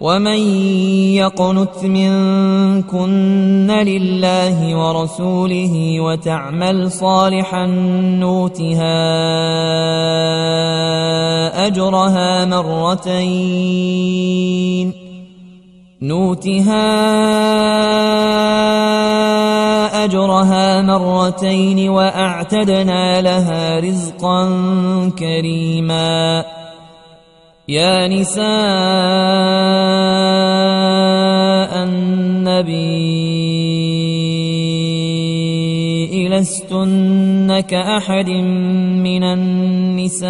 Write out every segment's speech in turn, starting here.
ومن يقنت منكن لله ورسوله وتعمل صالحا نؤتها أجرها مرتين وأعتدنا لها رزقا كريما. يا نساء النبي لستن كأحد من النساء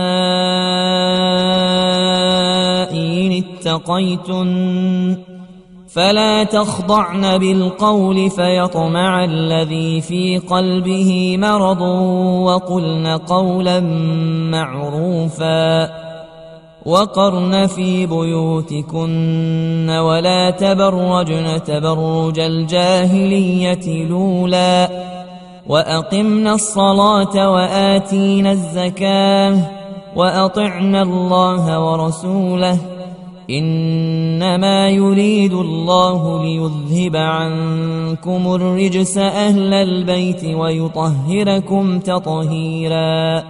إن اتقيتن فلا تخضعن بالقول فيطمع الذي في قلبه مرض وقلن قولا معروفا وقرن في بيوتكن ولا تبرجن تبرج الجاهلية الأولى وأقمن الصلاة وآتينا الزكاة وأطعن الله ورسوله إنما يريد الله ليذهب عنكم الرجس أهل البيت ويطهركم تطهيرا.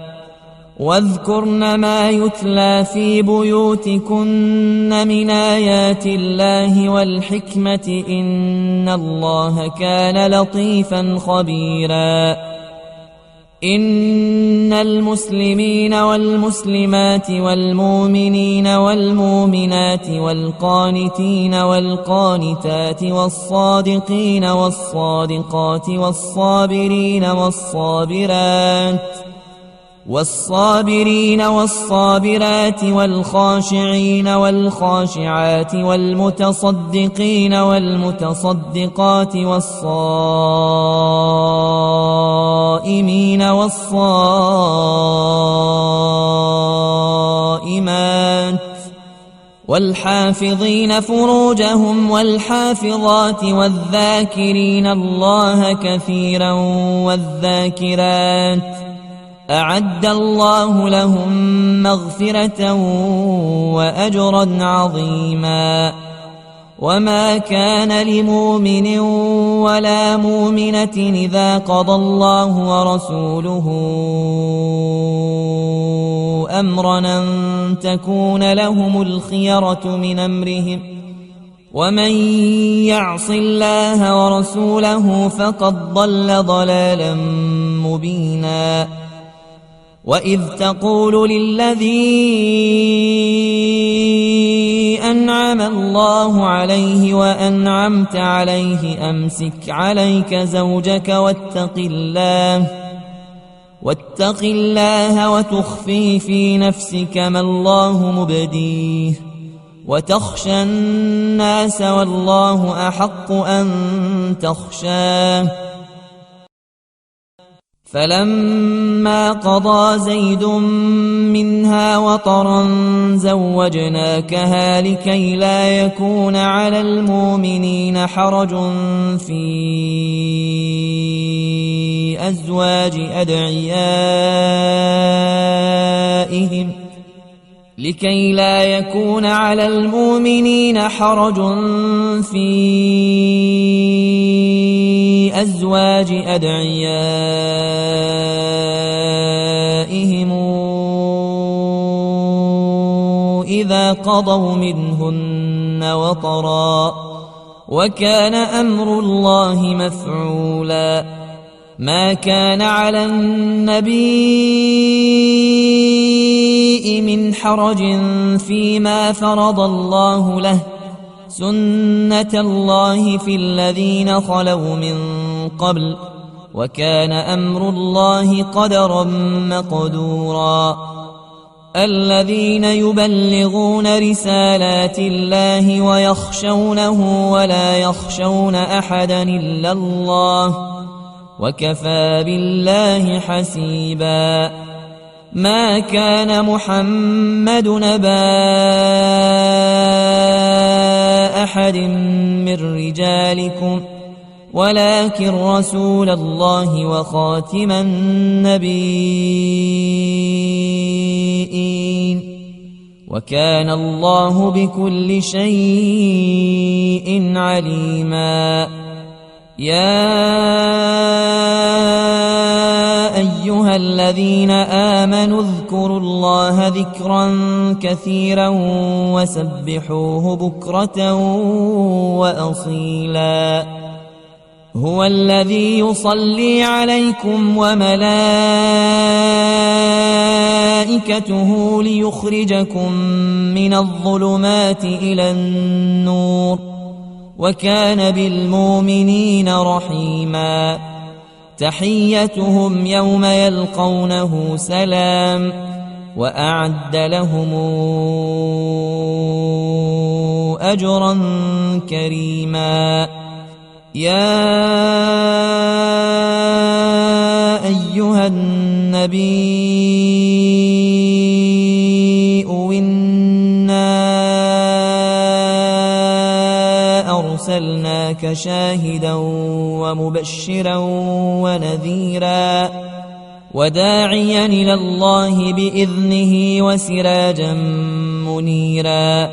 واذكرن ما يتلى في بيوتكن من آيات الله والحكمة إن الله كان لطيفا خبيرا. إن المسلمين والمسلمات والمؤمنين والمؤمنات والقانتين والقانتات والصادقين والصادقات والصابرين والصابرات والخاشعين والخاشعات والمتصدقين والمتصدقات والصائمين والصائمات والحافظين فروجهم والحافظات والذاكرين الله كثيرا والذاكرات أعد الله لهم مغفرة وأجرا عظيما. وما كان لمؤمن ولا مؤمنة إذا قضى الله ورسوله أمرا أن تكون لهم الخيرة من أمرهم ومن يعص الله ورسوله فقد ضل ضلالا مبينا. وإذ تقول للذي أنعم الله عليه وأنعمت عليه أمسك عليك زوجك واتق الله وتخفي في نفسك ما الله مبديه وتخشى الناس والله أحق أن تخشاه. فلما قضى زيد منها وطرا زوجناكها لكي لا يكون على المؤمنين حرج في أزواج أدعيائهم إذا قضوا منهن وطرا وكان أمر الله مفعولا. ما كان على النبي من حرج فيما فرض الله له سنة الله في الذين خلوا من قبل وكان أمر الله قدرا مقدورا. الذين يبلغون رسالات الله ويخشونه ولا يخشون أحدا إلا الله وكفى بالله حسيبا. ما كان محمد نبا أحد من رجالكم ولكن رسول الله وخاتم النبيين وكان الله بكل شيء عليما. يا أيها الذين آمنوا اذكروا الله ذكرا كثيرا وسبحوه بكرة وأصيلا. هو الذي يصلي عليكم وملائكته ليخرجكم من الظلمات إلى النور، وكان بالمؤمنين رحيما. تحيتهم يوم يلقونه سلام، وأعد لهم أجرا كريما. يا أيها النبي إنا أرسلناك شاهدا ومبشرا ونذيرا وداعيا إلى الله بإذنه وسراجا منيرا.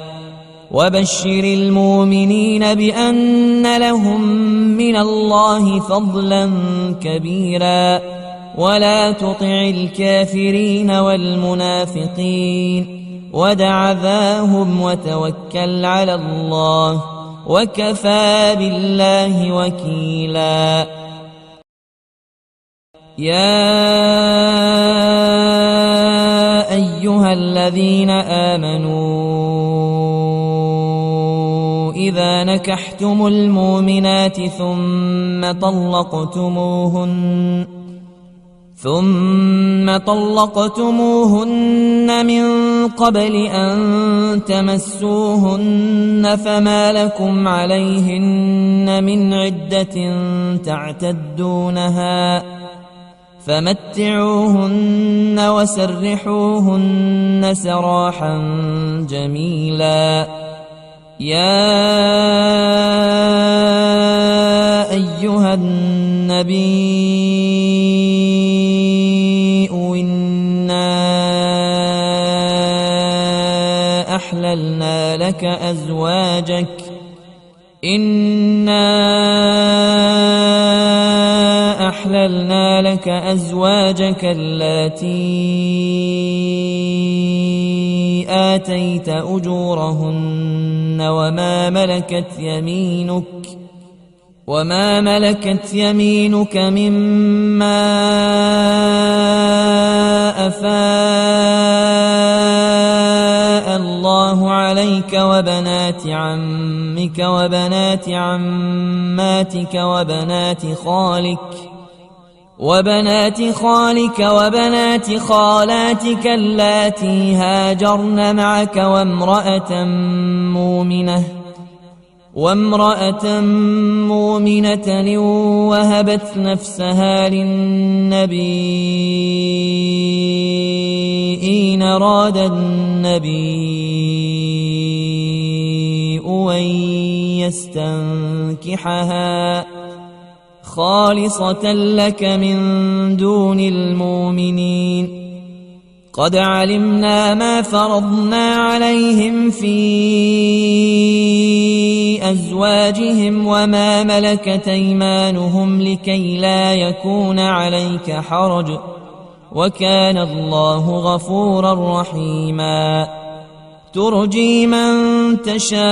وبشر المؤمنين بأن لهم من الله فضلا كبيرا. ولا تطع الكافرين والمنافقين ودع ذاهم وتوكل على الله، وكفى بالله وكيلا. يا أيها الذين آمنوا إذا نكحتم المؤمنات ثم طلقتموهن من قبل أن تمسوهن فما لكم عليهن من عدة تعتدونها فمتعوهن وسرحوهن سراحا جميلا. يا أيها النبي إنا أحللنا لك أزواجك اللاتي آتيت أجورهن وما ملكت يمينك مما أفاء الله عليك، وبنات عمك وبنات عماتك وبنات خالك خالاتك اللاتي هاجرن معك وامرأة مؤمنة وهبت نفسها للنبي إن أراد النبي أن يستنكحها خالصة لك من دون المؤمنين. قد علمنا ما فرضنا عليهم في أزواجهم وما ملكت أيمانهم لكي لا يكون عليك حرج، وكان الله غفورا رحيما. ترجي من تشاء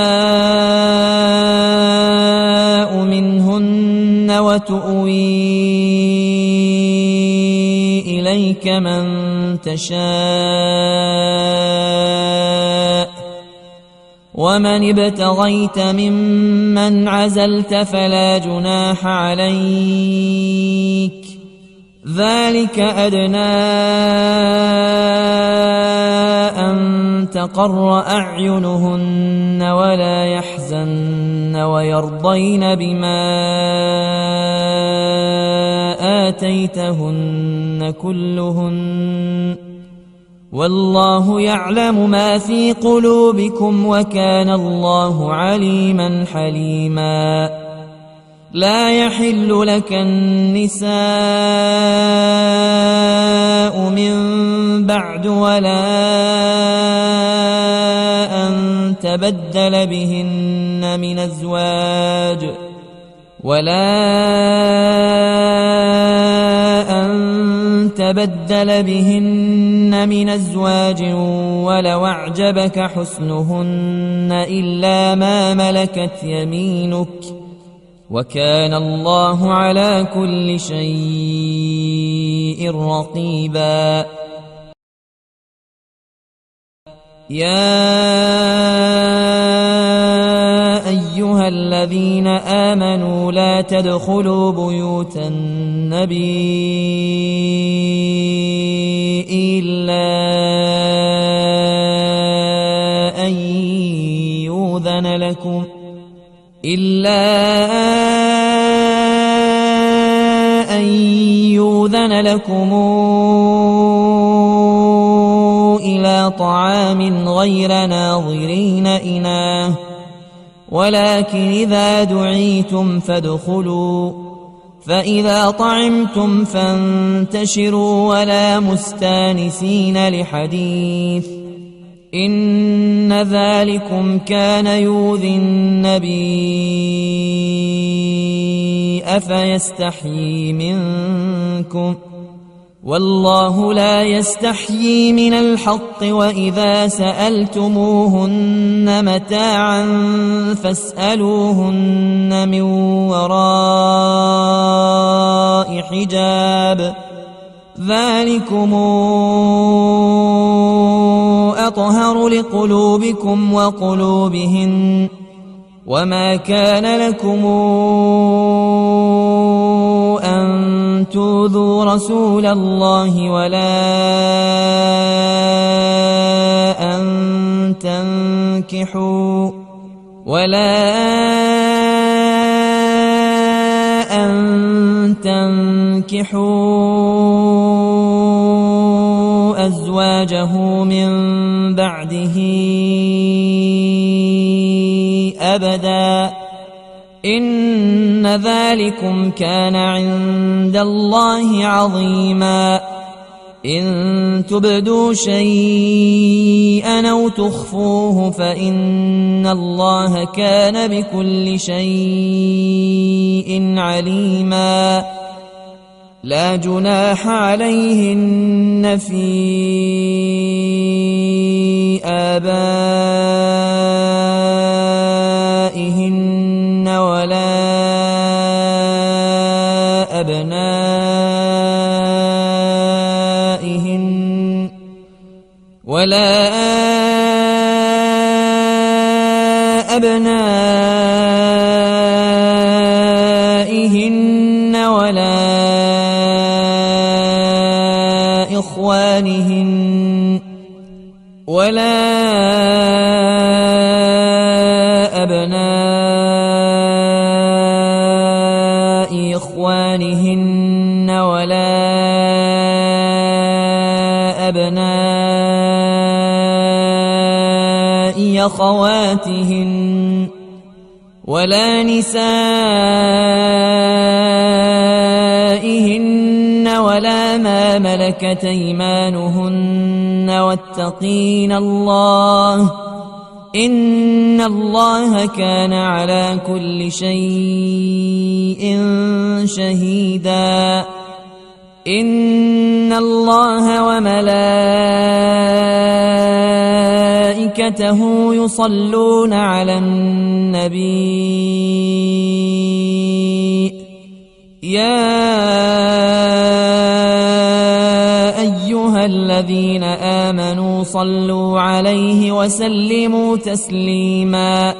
منهن وتؤوي إليك من تشاء، ومن ابتغيت ممن عزلت فلا جناح عليك، ذلك أدنى أن تقر أعينهن ولا يحزن ويرضين بما آتيتهن كلهن، والله يعلم ما في قلوبكم وكان الله عليما حليما. لا يحل لك النساء النساء من بعد ولا أن تبدل بهن من أزواج ولو أعجبك حسنهن إلا ما ملكت يمينك وكان الله على كل شيء رقيبا. يا أيها الذين آمنوا لا تدخلوا بيوت النبي إلا أن يؤذن لكم إلى طعام غير ناظرين إناه ولكن إذا دعيتم فادخلوا فإذا طعمتم فانتشروا ولا مستانسين لحديث إن ذلكم كان يؤذي النبي أفيستحيي منكم والله لا يستحيي من الحق وإذا سألتموهن متاعا فاسألوهن من وراء حجاب ذلكم أطهر لقلوبكم وقلوبهن وما كان لكم أن تؤذوا رسول الله ولا أن تنكحوا أزواجه من بعده أبدا إن ذلكم كان عند الله عظيما. إن تبدوا شيئا أو تخفوه فإن الله كان بكل شيء عليما. لا جناح عليهن في آبائهن ولا أبنائهن ولا إخوانهن ولا أبناء إخوانهن ولا أبناء أخواتهن ولا نسائهن ولا ما ملكت أيمانهن واتقين الله إن الله كان على كل شيء شهيدا. إن الله وملائكته يصلون على النبي يا أيها الذين آمنوا صلوا عليه وسلموا تسليما.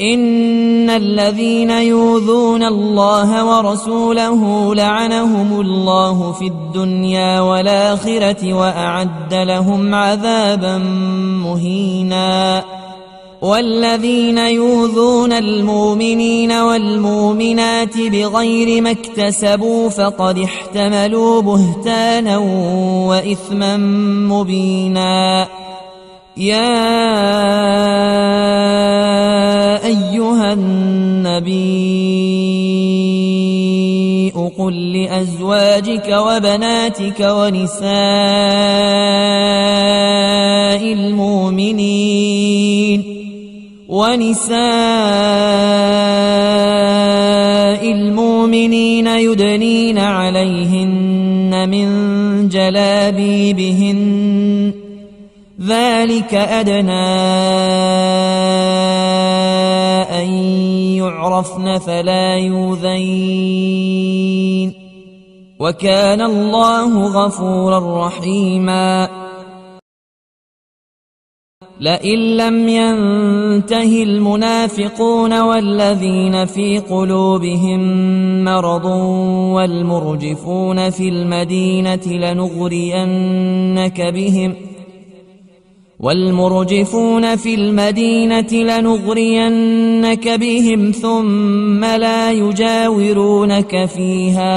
إن الذين يؤذون الله ورسوله لعنهم الله في الدنيا والآخرة وأعد لهم عذابا مهينا. والذين يؤذون المؤمنين والمؤمنات بغير ما اكتسبوا فقد احتملوا بهتانا وإثما مبينا. يا أيها النبي قل لأزواجك وبناتك ونساء المؤمنين يدنين عليهن من جلابيبهن ذلك أدنى أن يعرفن فلا يؤذين وكان الله غفورا رحيما لئن لم ينته المنافقون والذين في قلوبهم مرض والمرجفون في المدينة لنغرينك بهم ثم لا يجاورونك فيها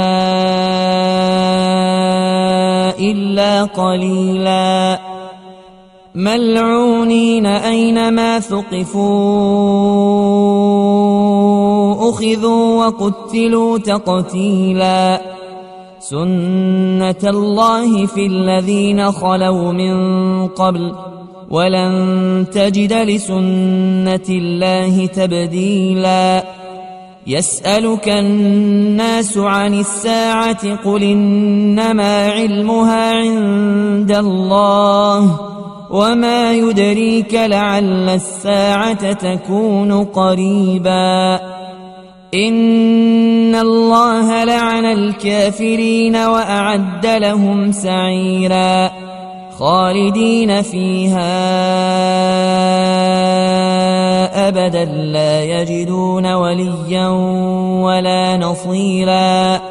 إلا قليلا ملعونين أينما ثقفوا أخذوا وقتلوا تقتيلا سنة الله في الذين خلوا من قبل ولن تجد لسنة الله تبديلا يسألك الناس عن الساعة قل إنما علمها عند الله وما يدريك لعل الساعة تكون قريبا إن الله لعن الكافرين وأعد لهم سعيرا خالدين فيها أبدا لا يجدون وليا ولا نصيرا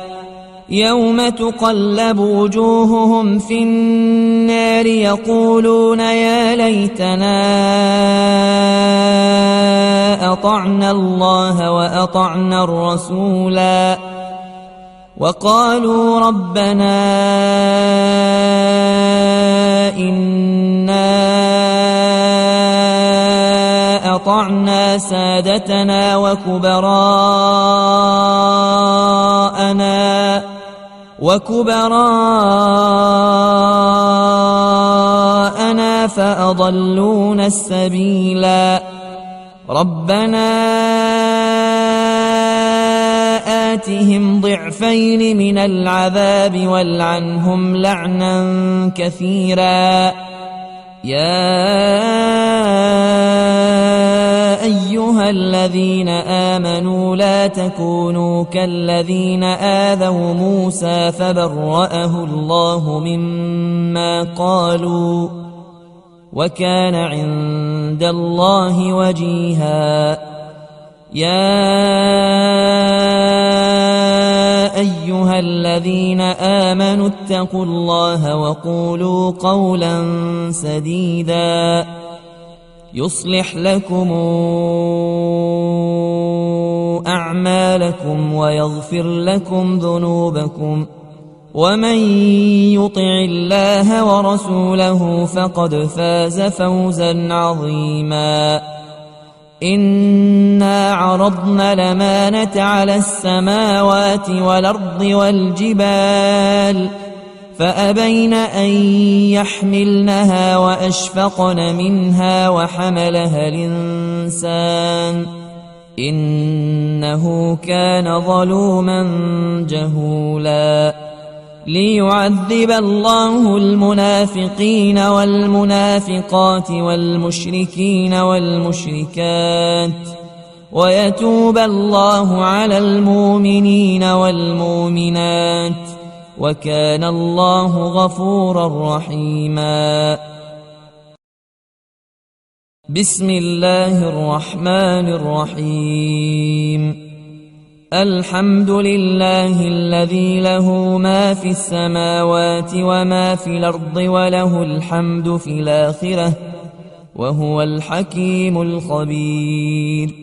يوم تقلب وجوههم في النار يقولون يا ليتنا أطعنا الله وأطعنا الرسولا وقالوا ربنا إنا أطعنا سادتنا وكبراءنا فأضلونا السبيلا ربنا آتهم ضعفين من العذاب والعنهم لعنا كثيرا يا أيها الذين آمنوا لا تكونوا كالذين آذوا موسى فبرأه الله مما قالوا وكان عند الله وجيها يا أيها الذين آمنوا اتقوا الله وقولوا قولا سديدا يصلح لكم أعمالكم ويغفر لكم ذنوبكم ومن يطع الله ورسوله فقد فاز فوزا عظيما إنا عرضنا الأمانة على السماوات والأرض والجبال فأبين أن يحملنها وأشفقن منها وحملها الإنسان إنه كان ظلوما جهولا ليعذب الله المنافقين والمنافقات والمشركين والمشركات ويتوب الله على المؤمنين والمؤمنات وكان الله غفورا رحيما بسم الله الرحمن الرحيم الحمد لله الذي له ما في السماوات وما في الأرض وله الحمد في الآخرة وهو الحكيم الخبير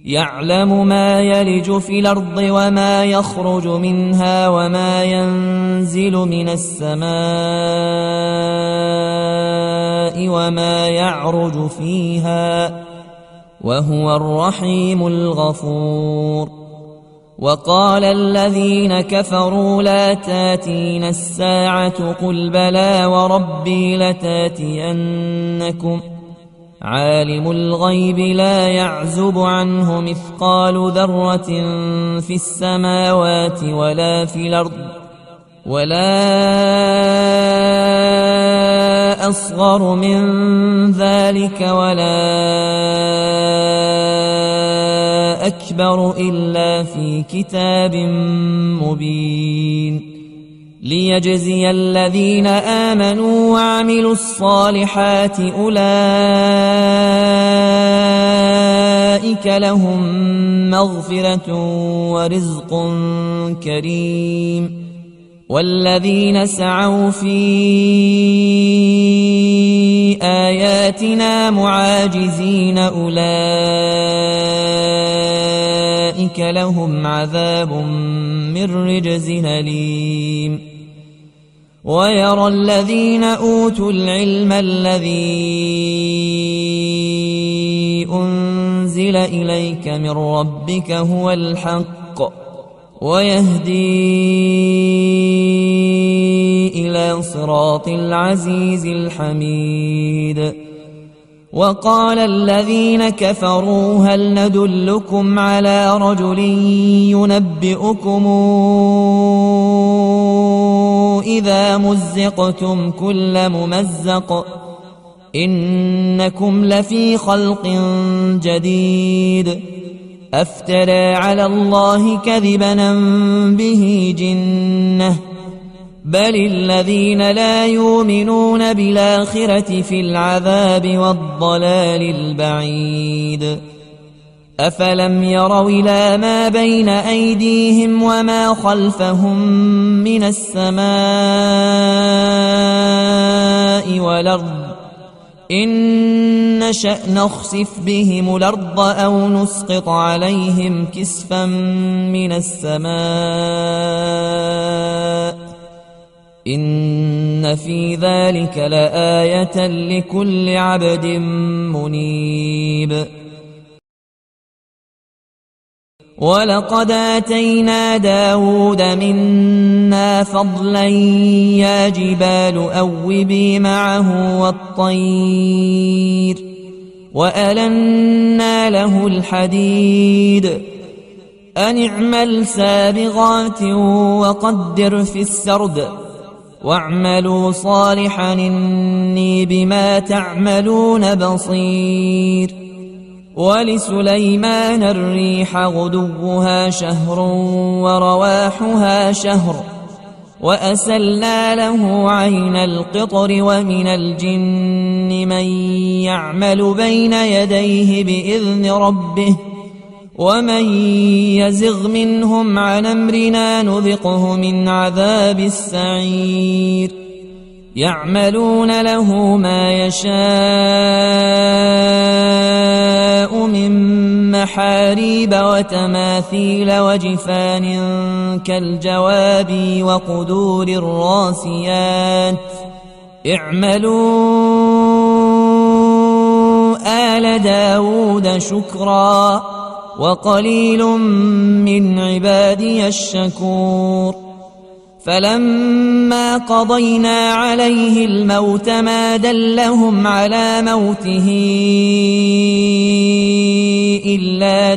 يعلم ما يلج في الأرض وما يخرج منها وما ينزل من السماء وما يعرج فيها وهو الرحيم الغفور وقال الذين كفروا لا تاتينا الساعة قل بلى وربي لتاتينكم عالم الغيب لا يعزب عنه مثقال ذرة في السماوات ولا في الأرض ولا أصغر من ذلك ولا أكبر إلا في كتاب مبين ليجزي الذين آمنوا وعملوا الصالحات أولئك لهم مغفرة ورزق كريم والذين سعوا في آياتنا معاجزين أولئك لهم عذاب من رجز أليم ويرى الذين أوتوا العلم الذي أنزل إليك من ربك هو الحق ويهدي إلى صراط العزيز الحميد وقال الذين كفروا هل ندلكم على رجل ينبئكم إذا مزقتم كل ممزق إنكم لفي خلق جديد أفترى على الله كذبا به جنة بل الذين لا يؤمنون بالآخرة في العذاب والضلال البعيد أفلم يروا إلى ما بين أيديهم وما خلفهم من السماء والأرض إن نشأ نخسف بهم الأرض أو نسقط عليهم كسفا من السماء إن في ذلك لآية لكل عبد منيب ولقد آتينا داود منا فضلا يا جبال أوبي معه والطير وألنا له الحديد أن اعمل سابغات وقدر في السرد واعملوا صالحا إني بما تعملون بصير ولسليمان الريح غدوها شهر ورواحها شهر وأسلنا له عين القطر ومن الجن من يعمل بين يديه بإذن ربه ومن يزغ منهم عن أمرنا نذقه من عذاب السعير يعملون له ما يشاء من محاريب وتماثيل وجفان كالجواب وقدور الراسيات اعملوا آل داود شكرا وقليل من عبادي الشكور فلما قضينا عليه الموت ما دلهم على موته إلا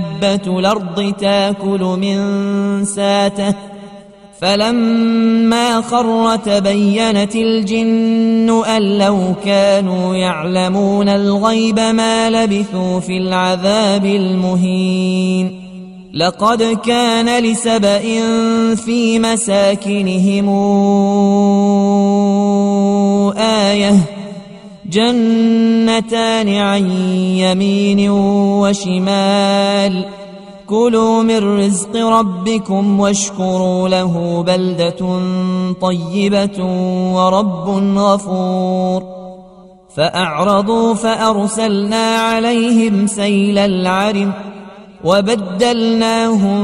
دابة الأرض تاكل من ساته فلما خر تبينت الجن أن لو كانوا يعلمون الغيب ما لبثوا في العذاب المهين لقد كان لسبإ في مساكنهم آية جنتان عن يمين وشمال كلوا من رزق ربكم واشكروا له بلدة طيبة ورب غفور فأعرضوا فأرسلنا عليهم سيل العرم وبدلناهم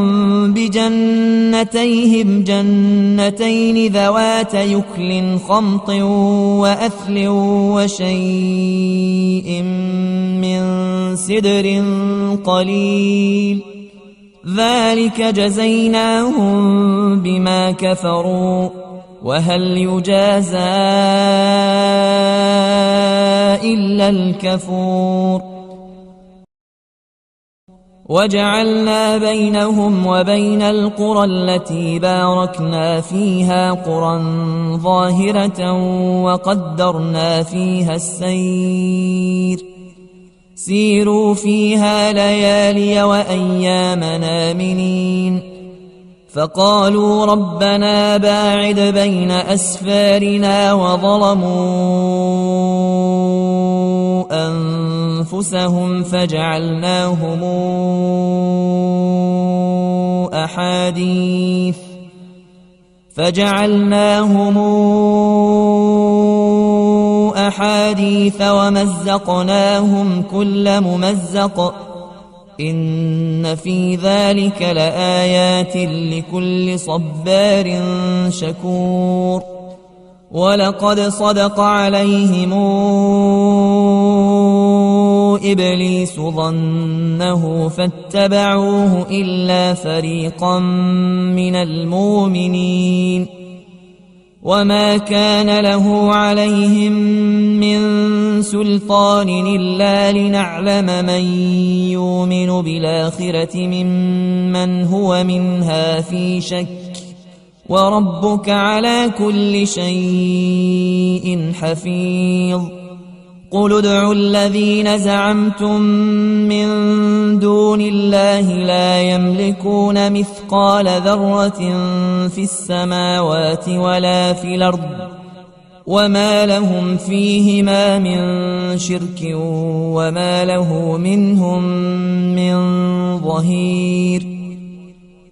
بجنتيهم جنتين ذوات يكل خمط وأثل وشيء من سدر قليل ذلك جزيناهم بما كفروا وهل يجازى إلا الكفور وجعلنا بينهم وبين القرى التي باركنا فيها قرى ظاهرة وقدرنا فيها السير سيروا فيها ليالي وأيام آمنين فقالوا ربنا باعد بين أسفارنا وظلموا أنفسهم فجعلناهم أحاديث ومزقناهم كل ممزق إن في ذلك لآيات لكل صبار شكور ولقد صدق عليهم إبليس ظنه فاتبعوه إلا فريقا من المؤمنين وما كان له عليهم من سلطان إلا لنعلم من يؤمن بالآخرة ممن هو منها في شك وربك على كل شيء حفيظ قل ادعوا الذين زعمتم من دون الله لا يملكون مثقال ذرة في السماوات ولا في الأرض وما لهم فيهما من شرك وما له منهم من ظهير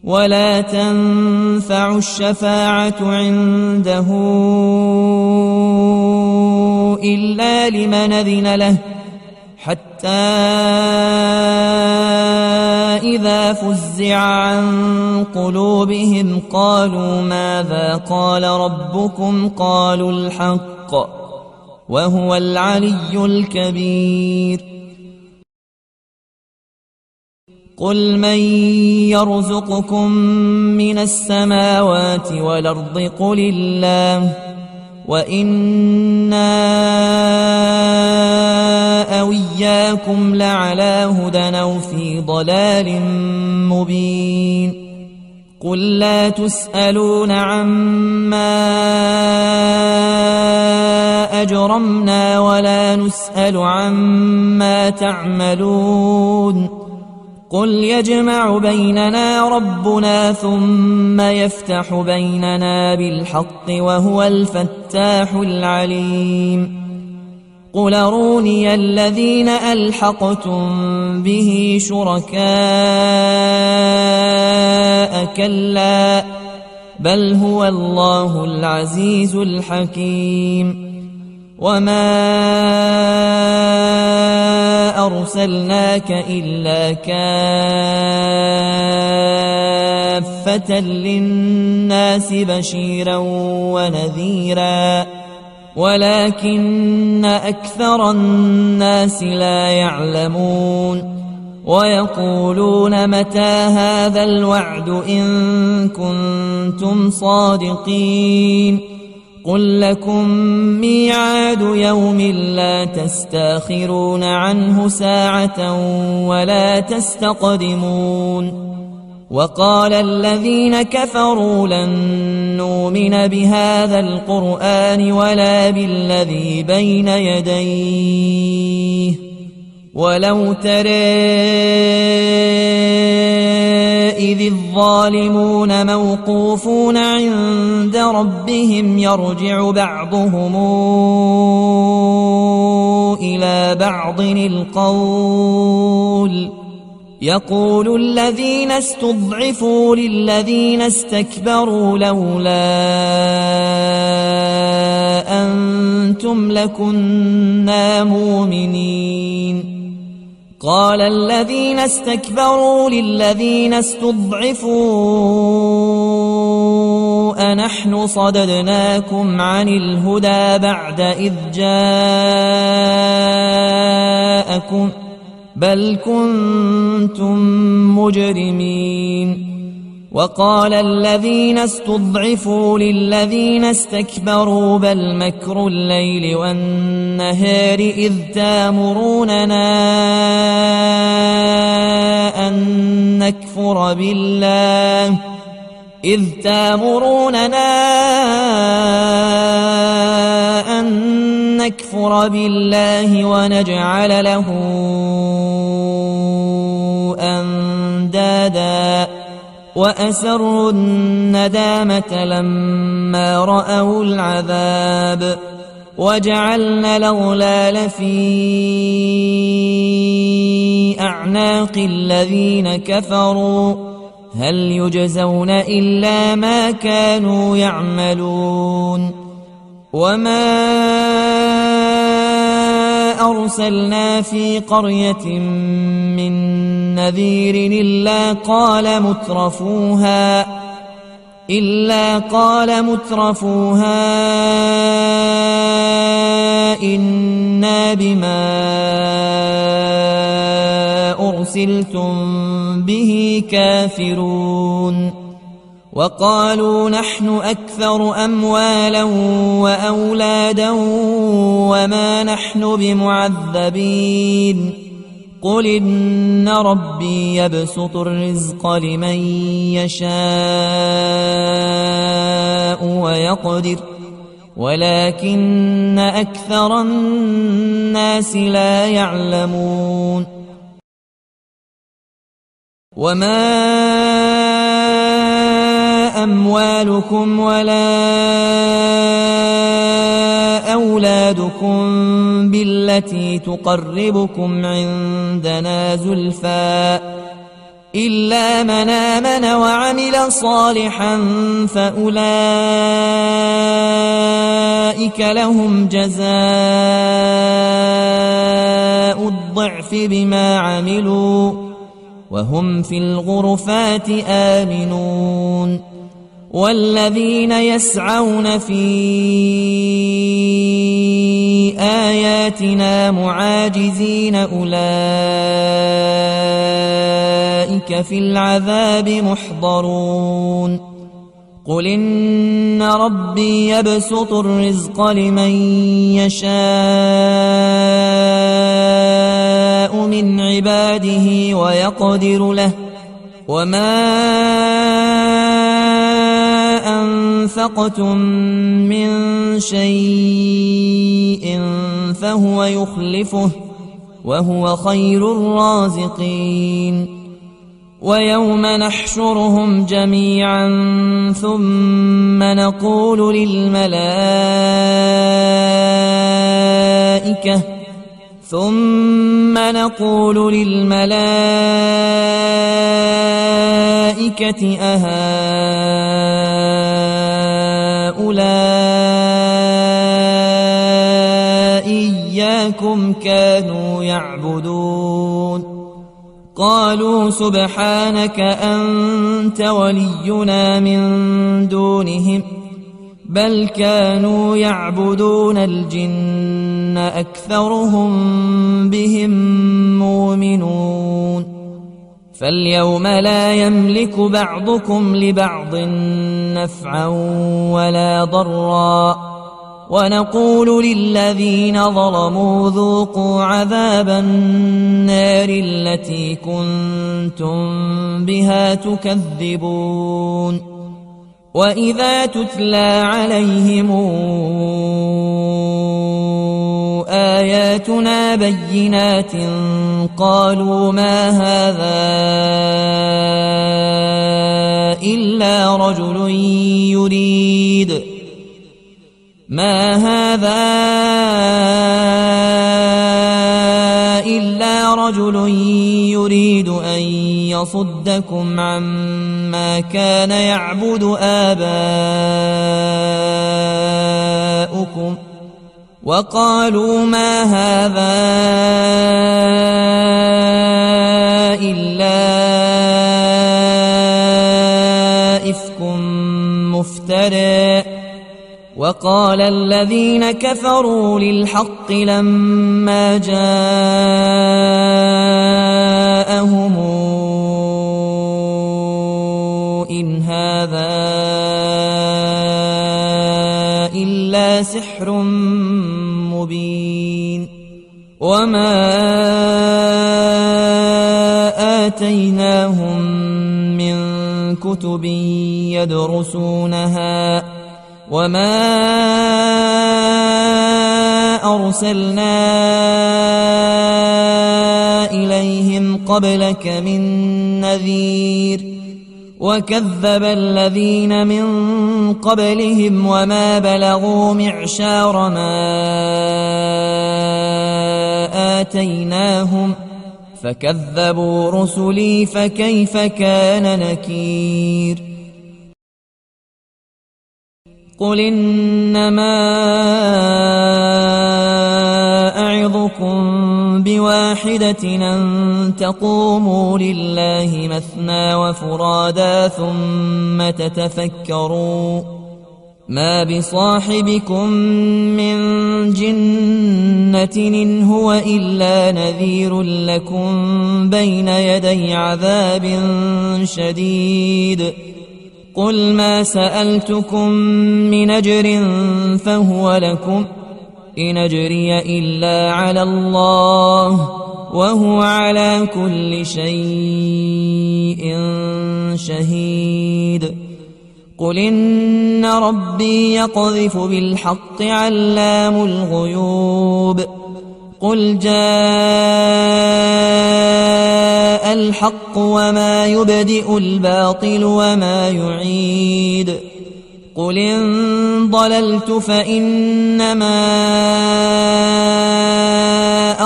ولا تنفع الشفاعة عنده إلا لمن أذن له حتى إذا فزع عن قلوبهم قالوا ماذا قال ربكم قالوا الحق وهو العلي الكبير قل من يرزقكم من السماوات والأرض قل الله وإنا أو إياكم لعلى هدى أو في ضلال مبين قل لا تسألون عما أجرمنا ولا نسأل عما تعملون قل يجمع بيننا ربنا ثم يفتح بيننا بالحق وهو الفتاح العليم قل أروني الذين ألحقتم به شركاء كلا بل هو الله العزيز الحكيم وما أرسلناك إلا كافة للناس بشيرا ونذيرا ولكن أكثر الناس لا يعلمون ويقولون متى هذا الوعد إن كنتم صادقين قل لكم ميعاد يوم لا تستاخرون عنه ساعة ولا تستقدمون وقال الذين كفروا لن نؤمن بهذا القرآن ولا بالذي بين يديه ولو ترى إذ الظالمون موقوفون عند ربهم يرجع بعضهم إلى بعض القول يقول الذين استضعفوا للذين استكبروا لولا أنتم لكنا مؤمنين قال الذين استكبروا للذين استضعفوا أنحن صددناكم عن الهدى بعد إذ جاءكم بل كنتم مجرمين. وقال الذين استضعفوا للذين استكبروا بل مكر الليل والنهار إذ تأمروننا أن نكفر بالله ونجعل له أندادا وأسروا الندامة لما رأوا العذاب وجعلنا الأغلال في أعناق الذين كفروا هل يجزون إلا ما كانوا يعملون. وما أرسلنا في قرية من نذير إلا قال مترفوها إنا بما أرسلتم به كافرون. وقالوا نحن أكثر أموالا وأولادا وما نحن بمعذبين قل إن ربي يبسط الرزق لمن يشاء ويقدر ولكن أكثر الناس لا يعلمون. وما أموالكم ولا أولادكم بالتي تقربكم عندنا زلفى إلا من آمن وعمل صالحا فأولئك لهم جزاء الضعف بما عملوا وهم في الغرفات آمنون. والذين يسعون في آياتنا معاجزين أولئك في العذاب محضرون. قل إن ربي يبسط الرزق لمن يشاء من عباده ويقدر له وما أنفقتم من شيء فهو يخلفه وهو خير الرازقين. ويوم نحشرهم جميعا ثم نقول للملائكة أهؤلاء إياكم كانوا يعبدون قالوا سبحانك أنت ولينا من دونهم بل كانوا يعبدون الجن أكثرهم بهم مؤمنون. فاليوم لا يملك بعضكم لبعض نفعا ولا ضرا ونقول للذين ظلموا ذوقوا عذاب النار التي كنتم بها تكذبون. وإذا تتلى عليهم آياتنا بينات قالوا ما هذا إلا رجل يريد أن يصدكم عما كان يعبد آباؤكم وقالوا ما هذا إلا إفك مفترى. وقال الذين كفروا للحق لما جاءهم هذا سحر مبين وما آتيناهم من كتب يدرسونها وما أرسلنا إليهم قبلك من نذير وكذب الذين من قبلهم وما بلغوا معشار ما آتيناهم فكذبوا رسلي فكيف كان نكير قل إنما أعظكم بواحدة أن تقوموا لله مثنى وفرادا ثم تتفكروا ما بصاحبكم من جنة إن هو إلا نذير لكم بين يدي عذاب شديد قل ما سألتكم من أجر فهو لكم إن أجري إلا على الله وهو على كل شيء شهيد قل إن ربي يقذف بالحق علام الغيوب قل جاء الحق وما يبدئ الباطل وما يعيد قل إن ضللت فإنما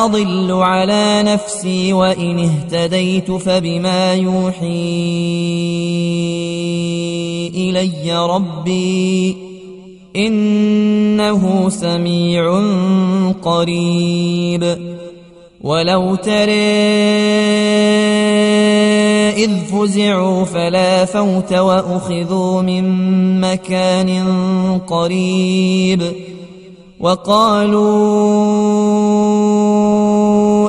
أضل على نفسي وإن اهتديت فبما يوحي إلي ربي إنه سميع قريب ولو ترى إذ فزعوا فلا فوت وأخذوا من مكان قريب وقالوا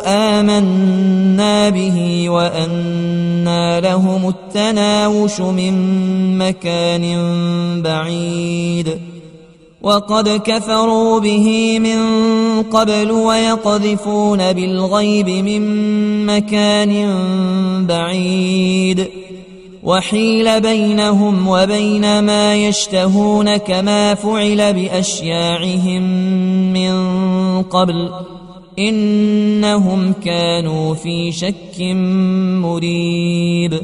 آمنا به وأنى لهم التناوش من مكان بعيد وقد كفروا به من قبل ويقذفون بالغيب من مكان بعيد وحيل بينهم وبين ما يشتهون كما فعل بأشياعهم من قبل إنهم كانوا في شك مريب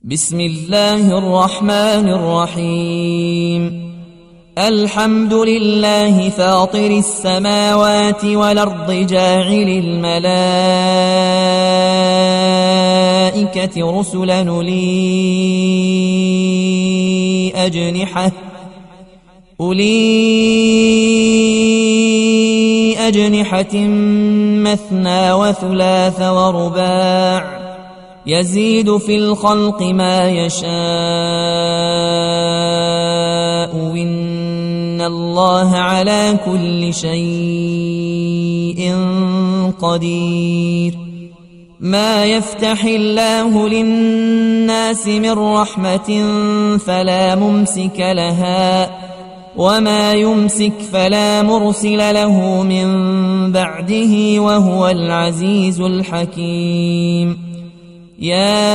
بسم الله الرحمن الرحيم الحمد لله فاطر السماوات والأرض جاعل الملائكة رسلا أولي أجنحة مثنى وثلاث ورباع يزيد في الخلق ما يشاء إن الله على كل شيء قدير ما يفتح الله للناس من رحمة فلا ممسك لها وما يمسك فلا مرسل له من بعده وهو العزيز الحكيم يا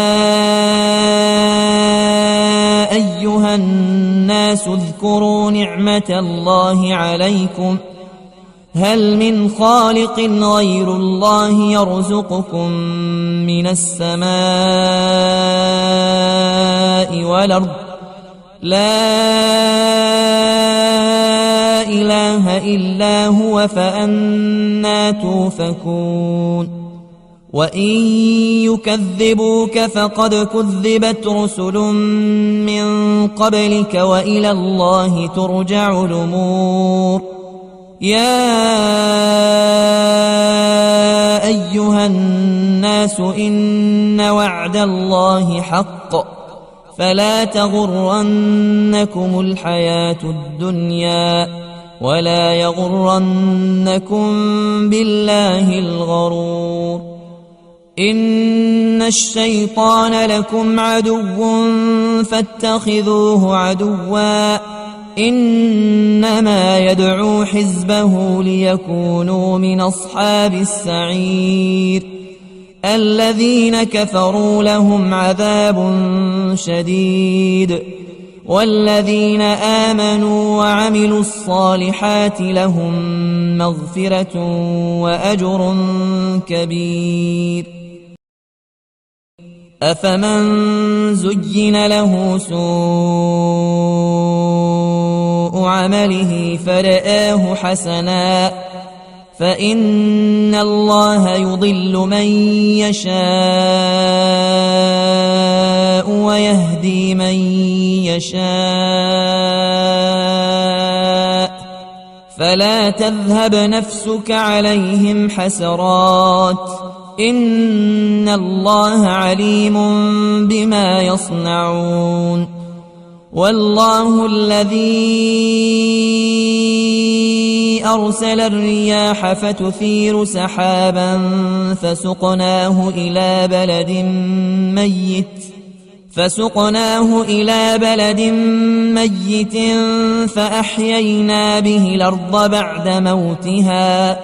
أيها الناس اذكروا نعمة الله عليكم هل من خالق غير الله يرزقكم من السماء والأرض لا إله إلا هو فأنى توفكون وإن يكذبوك فقد كذبت رسل من قبلك وإلى الله ترجع الأمور يا أيها الناس إن وعد الله حق فلا تغرنكم الحياة الدنيا ولا يغرنكم بالله الغرور إن الشيطان لكم عدو فاتخذوه عدوا إنما يدعو حزبه ليكونوا من أصحاب السعير الذين كفروا لهم عذاب شديد والذين آمنوا وعملوا الصالحات لهم مغفرة وأجر كبير. أفمن زين له سوء عمله فرآه حسنا فإن الله يضل من يشاء ويهدي من يشاء فلا تذهب نفسك عليهم حسرات إن الله عليم بما يصنعون. والله الذي أرسل الرياح فتثير سحابا فسقناه إلى بلد ميت فأحيينا به الأرض بعد موتها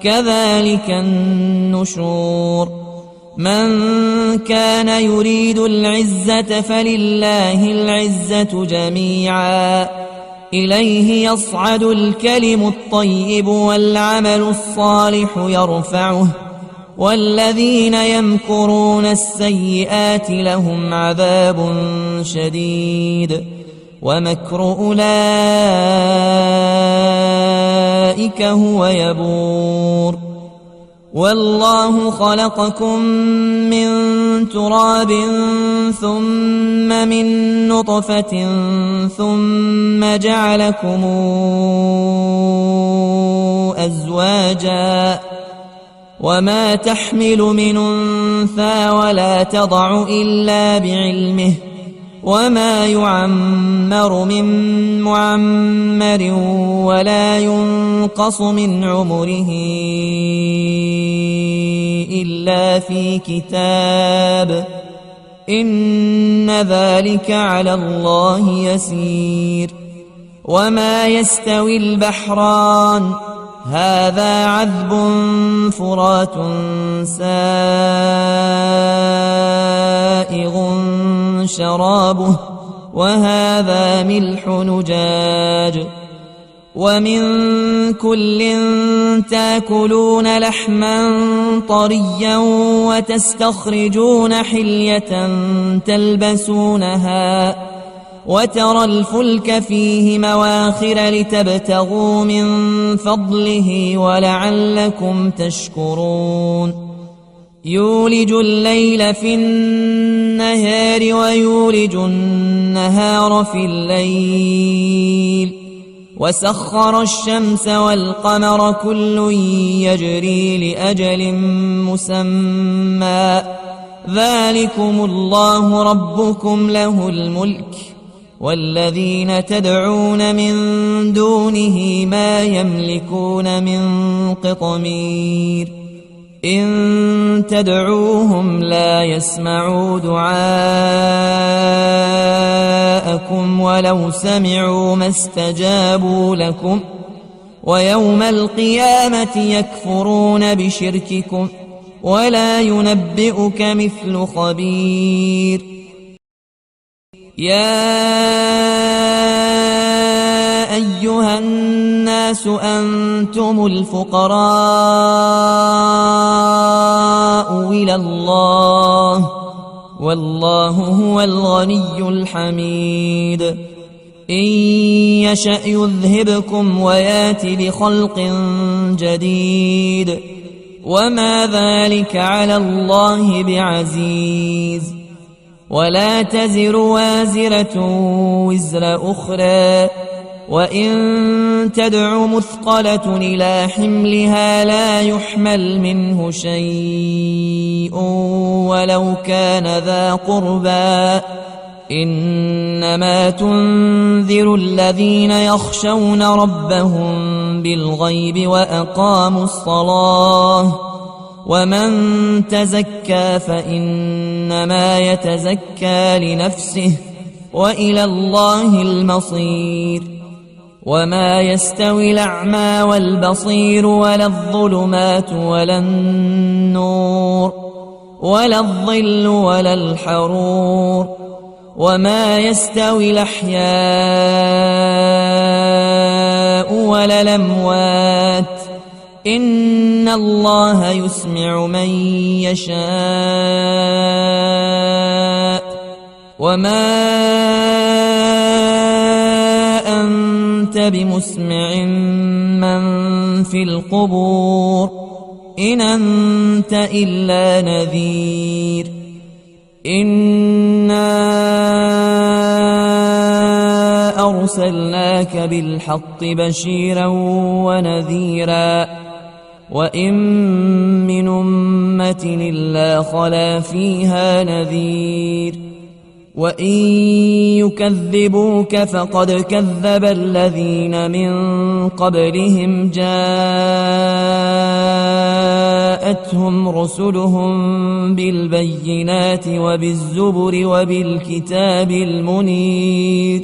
كذلك النشور. من كان يريد العزة فلله العزة جميعا إليه يصعد الكلم الطيب والعمل الصالح يرفعه والذين يمكرون السيئات لهم عذاب شديد ومكر أولئك هو يبور. والله خلقكم من تراب ثم من نطفة ثم جعلكم أزواجا وما تحمل من أنثى ولا تضع إلا بعلمه وما يعمر من معمر ولا ينقص من عمره إلا في كتاب إن ذلك على الله يسير. وما يستوي البحران هذا عذب فرات سائغ شرابه وهذا ملح نجاج ومن كل تاكلون لحما طريا وتستخرجون حلية تلبسونها وترى الفلك فيه مواخر لتبتغوا من فضله ولعلكم تشكرون. يولج الليل في النهار ويولج النهار في الليل وسخر الشمس والقمر كل يجري لأجل مسمى ذلكم الله ربكم له الملك والذين تدعون من دونه ما يملكون من قطمير إن تدعوهم لا يسمعوا دعاءكم ولو سمعوا ما استجابوا لكم ويوم القيامة يكفرون بشرككم ولا ينبئك مثل خبير. يا أيها الناس أنتم الفقراء إلى الله والله هو الغني الحميد. إن يشأ يذهبكم ويات بخلق جديد وما ذلك على الله بعزيز. ولا تزر وازرة وزر أخرى وإن تدع مثقلة إلى حملها لا يحمل منه شيء ولو كان ذا قربى إنما تنذر الذين يخشون ربهم بالغيب وأقاموا الصلاة ومن تزكى فإنما يتزكى لنفسه وإلى الله المصير. وما يستوي الأعمى والبصير ولا الظلمات ولا النور ولا الظل ولا الحرور وما يستوي الأحياء ولا الأموات إن الله يسمع من يشاء وما أنت بمسمع من في القبور إن أنت إلا نذير إنا أرسلناك بالحق بشيرا ونذيرا وإن من أمة إلا خلا فيها نذير وإن يكذبوك فقد كذب الذين من قبلهم جاءتهم رسلهم بالبينات وبالزبر وبالكتاب المنير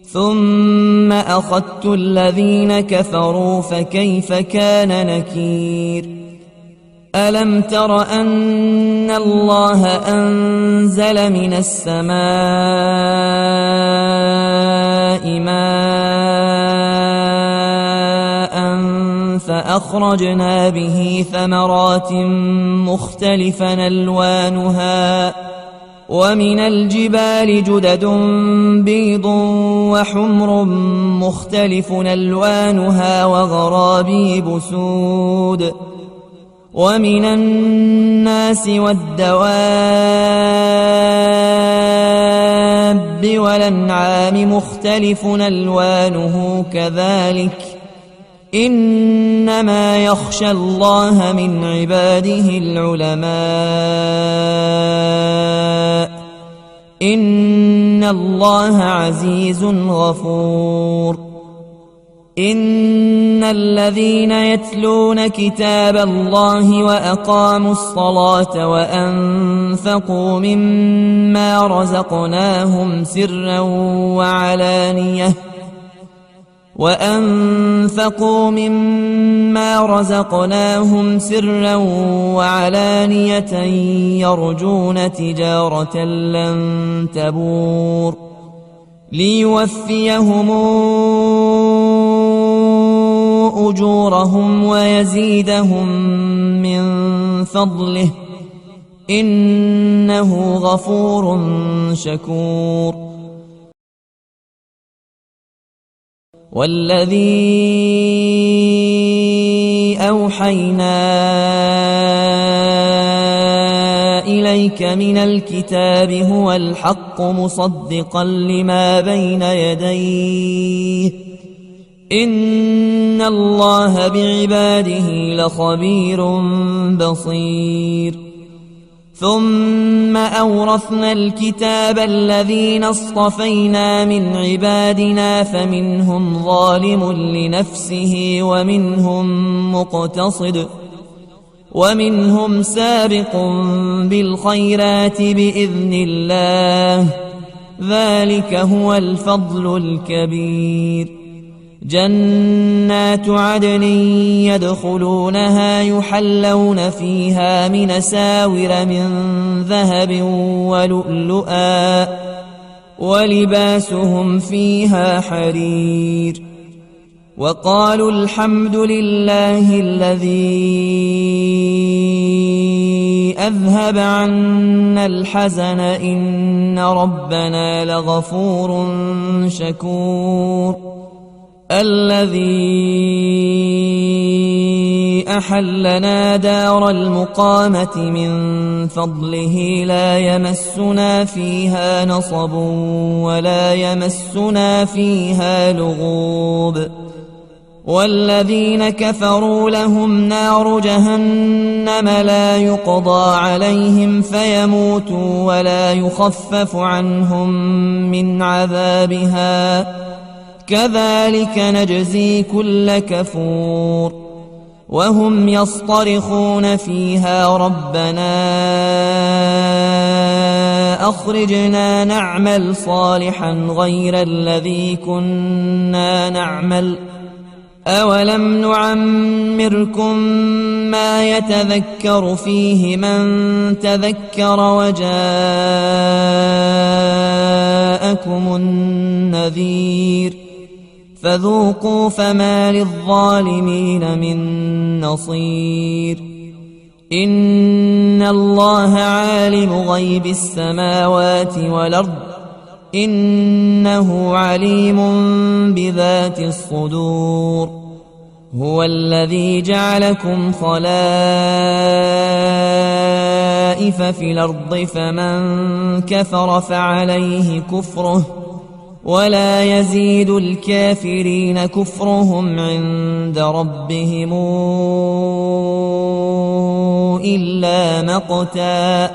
ثم أخذت الذين كفروا فكيف كان نكير ألم تر أن الله أنزل من السماء ماء فأخرجنا به ثمرات مختلفا ألوانها ومن الجبال جدد بيض وحمر مختلف ألوانها وغرابيب سود ومن الناس والدواب والأنعام مختلف ألوانه كذلك إنما يخشى الله من عباده العلماء إن الله عزيز غفور إن الذين يتلون كتاب الله وأقاموا الصلاة وأنفقوا مما رزقناهم سرا وعلانية يرجون تجارة لن تبور ليوفيهم أجورهم ويزيدهم من فضله إنه غفور شكور والذي أوحينا إليك من الكتاب هو الحق مصدقا لما بين يديه إن الله بعباده لخبير بصير ثم أورثنا الكتاب الذين اصطفينا من عبادنا فمنهم ظالم لنفسه ومنهم مقتصد ومنهم سابق بالخيرات بإذن الله ذلك هو الفضل الكبير جنات عدن يدخلونها يحلون فيها من أساور من ذهب ولؤلؤا ولباسهم فيها حرير وقالوا الحمد لله الذي أذهب عنا الحزن إن ربنا لغفور شكور الذي أحلنا دار المقامة من فضله لا يمسنا فيها نصب ولا يمسنا فيها لغوب والذين كفروا لهم نار جهنم لا يقضى عليهم فيموتوا ولا يخفف عنهم من عذابها كذلك نجزي كل كفور وهم يصطرخون فيها ربنا أخرجنا نعمل صالحا غير الذي كنا نعمل أولم نعمركم ما يتذكر فيه من تذكر وجاءكم النذير فذوقوا فما للظالمين من نصير إن الله عالم غيب السماوات والأرض إنه عليم بذات الصدور هو الذي جعلكم خلائف في الأرض فمن كفر فعليه كفره ولا يزيد الكافرين كفرهم عند ربهم إلا مقتا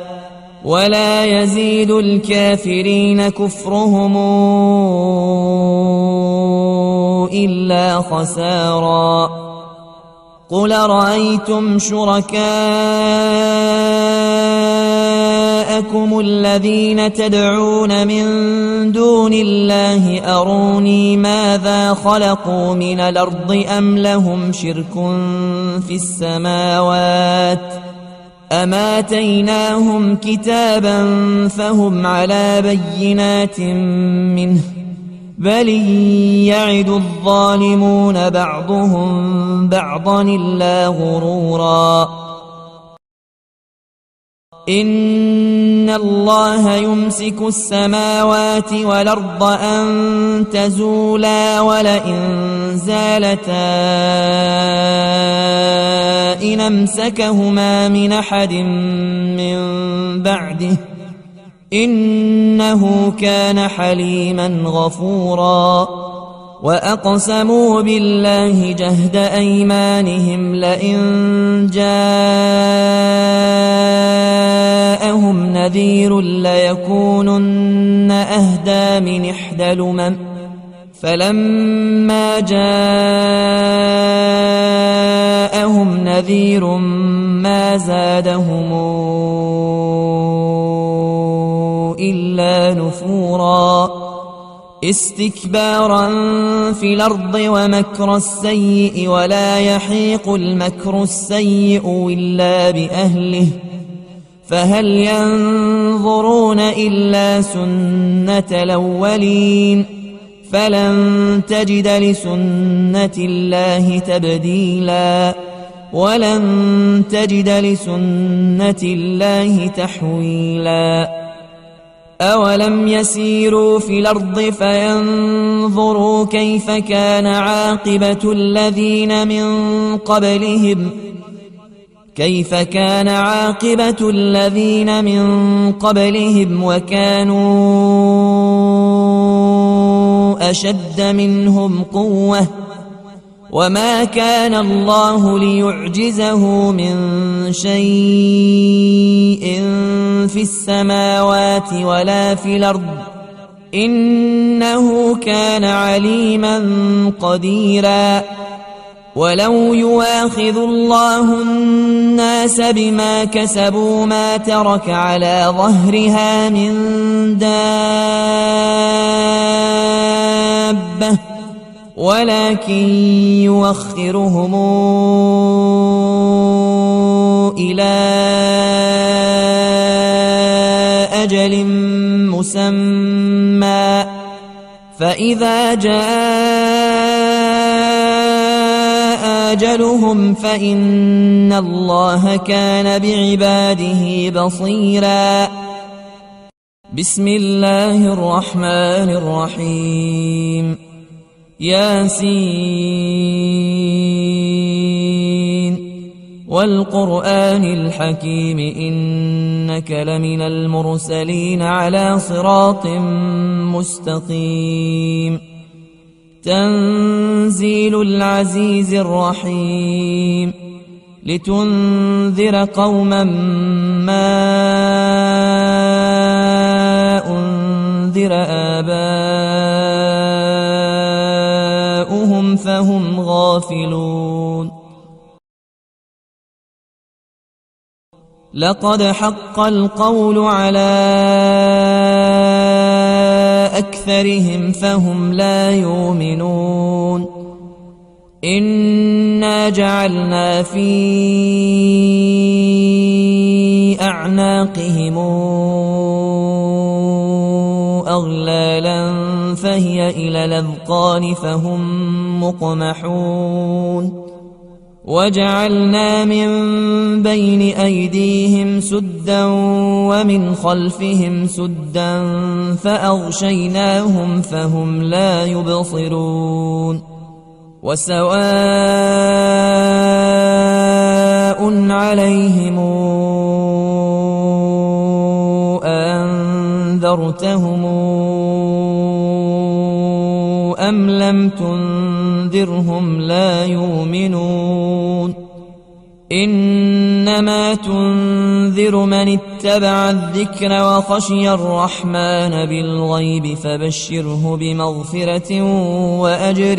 ولا يزيد الكافرين كفرهم إلا خسارا قل رأيتم شركاءكم الذين تدعون من دون الله أروني ماذا خلقوا من الأرض أم لهم شرك في السماوات أم آتيناهم كتابا فهم على بينات منه بل يعد الظالمون بعضهم بعضا إلا غرورا إن الله يمسك السماوات والأرض أن تزولا ولئن زالتا إن أمسكهما من أحد من بعده إنه كان حليما غفورا وأقسموا بالله جهد أيمانهم لئن جاءهم نذير ليكونن أهدى من إحدى الأمم فلما جاءهم نذير ما زادهم إلا نفورا استكبارا في الأرض ومكر السيء ولا يحيق المكر السيء إلا بأهله فهل ينظرون إلا سنة الأولين فلن تجد لسنة الله تبديلا ولن تجد لسنة الله تحويلا أولم يسيروا في الأرض فينظروا كيف كان عاقبة الذين من قبلهم وكانوا أشد منهم قوة وما كان الله ليعجزه من شيء في السماوات ولا في الأرض إنه كان عليما قديرا ولو يواخذ الله الناس بما كسبوا ما ترك على ظهرها من دابة ولكن يوخرهم إلى أجل مسمى فإذا جاء أجلهم فإن الله كان بعباده بصيرا بسم الله الرحمن الرحيم ياسين والقرآن الحكيم إنك لمن المرسلين على صراط مستقيم تنزيل العزيز الرحيم لتنذر قوما ما أنذر آباؤهم فهم غافلون لقد حق القول على أكثرهم فهم لا يؤمنون إنا جعلنا في أعناقهم أغلالا فهي إلى الأذقان فهم مقمحون وجعلنا من بين أيديهم سدا ومن خلفهم سدا فأغشيناهم فهم لا يبصرون وسواء عليهم أنذرتهم أم لم تنذرهم لا يؤمنون إنما تنذر من اتبع الذكر وخشي الرحمن بالغيب فبشره بمغفرة وأجر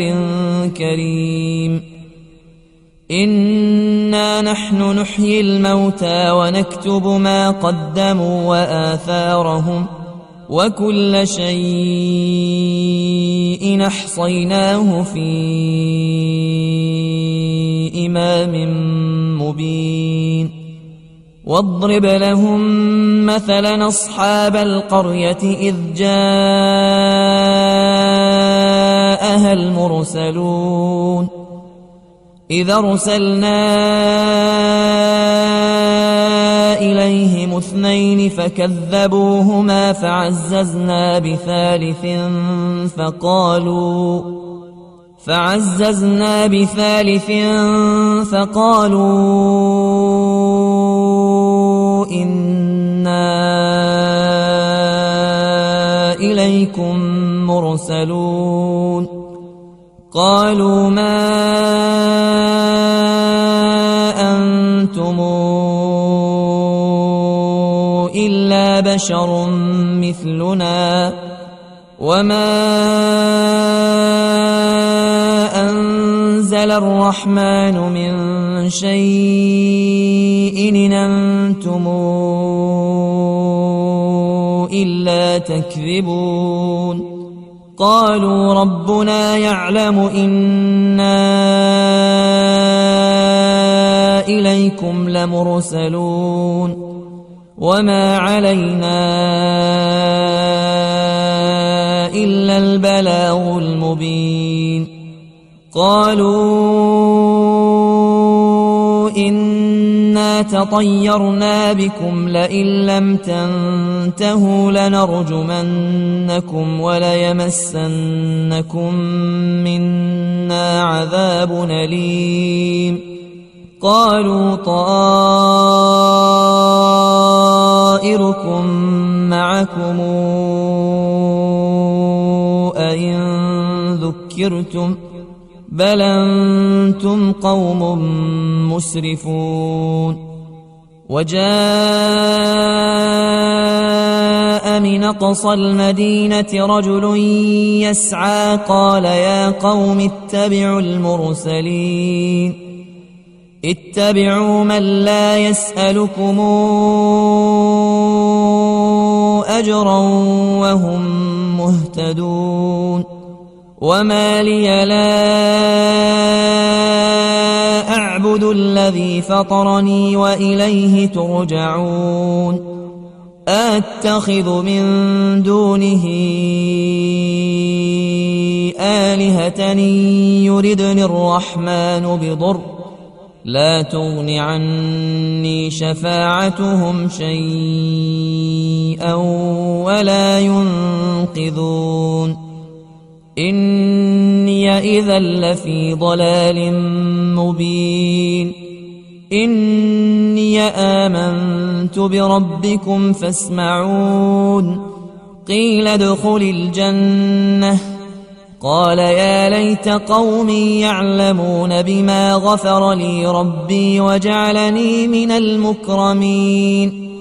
كريم إنا نحن نحيي الموتى ونكتب ما قدموا وآثارهم وكل شيء أحصيناه في إمام مبين واضرب لهم مثلا أصحاب القرية إذ جاءها المرسلون إذ أرسلنا إليهم 2 فكذبوهما فعززنا بثالث فقالوا إنا إليكم مرسلون قالوا ما أنتم إلا بشر مثلنا وما أنزل الرحمن من شيء إن أنتم إلا تكذبون قالوا ربنا يعلم إنا إليكم لمرسلون وما علينا إلا البلاغ المبين قالوا إنا تطيرنا بكم لئن لم تنتهوا لنرجمنكم وليمسنكم منا عذاب أليم قالوا طائركم معكم أئن ذكرتم بل أنتم قوم مسرفون وجاء من أقصى المدينة رجل يسعى قال يا قوم اتبعوا المرسلين اتبعوا من لا يسألكم أجرا وهم مهتدون وما لي لا أعبد الذي فطرني وإليه ترجعون أتخذ من دونه آلهة يردني الرحمن بضر لا تغن عني شفاعتهم شيئا ولا ينقذون إني إذا لفي ضلال مبين إني آمنت بربكم فاسمعون قيل ادخل الجنة قال يا ليت قومي يعلمون بما غفر لي ربي وجعلني من المكرمين